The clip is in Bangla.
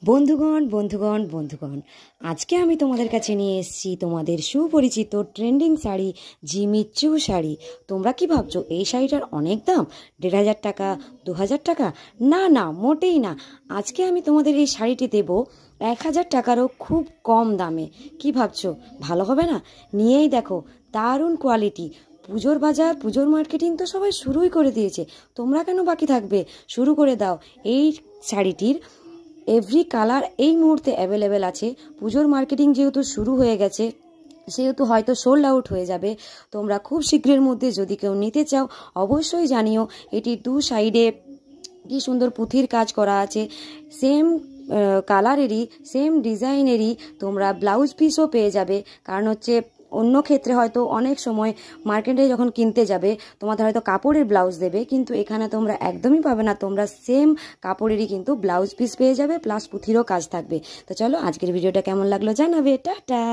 বন্ধুগণ বন্ধুগণ বন্ধুগণ আজকে আমি তোমাদের কাছে নিয়ে এসেছি তোমাদের সুপরিচিত ট্রেন্ডিং শাড়ি জিমিচু শাড়ি। তোমরা কি ভাবছো এই শাড়িটার অনেক দাম, ১,৫০০ টাকা, ২,০০০ টাকা? না না, মোটেই না। আজকে আমি তোমাদের এই শাড়িটি দেব ১,০০০ টাকারও খুব কম দামে। কি ভাবছো ভালো হবে না? নিয়েই দেখো, দারুণ কোয়ালিটি। পুজোর বাজার, পুজোর মার্কেটিং তো সবাই শুরুই করে দিয়েছে, তোমরা কেন বাকি থাকবে? শুরু করে দাও। এই শাড়িটির এভরি কালার এই মুহূর্তে অ্যাভেলেবেল আছে। পুজোর মার্কেটিং যেহেতু শুরু হয়ে গেছে, সেহেতু হয়তো সোল্ড আউট হয়ে যাবে। তোমরা খুব শীঘ্রের মধ্যে যদি কেউ নিতে চাও অবশ্যই জানিও। এটি দু সাইডে কি সুন্দর পুঁথির কাজ করা আছে, সেম কালারেরই, সেম ডিজাইনেরই তোমরা ব্লাউজ পিসও পেয়ে যাবে। কারণ হচ্ছে অন্য ক্ষেত্রে হয়তো অনেক সময় মার্কেটে যখন কিনতে যাবে তোমাদের হয়তো কাপড়ের ব্লাউজ দেবে, কিন্তু এখানে তোমরা একদমই পাবে না। তোমরা সেম কাপড়েরই কিন্তু ব্লাউজ পিস পেয়ে যাবে, প্লাস পুঁথিরও কাজ থাকবে। তো চলো, আজকের ভিডিওটা কেমন লাগলো জানাবে। টাটা।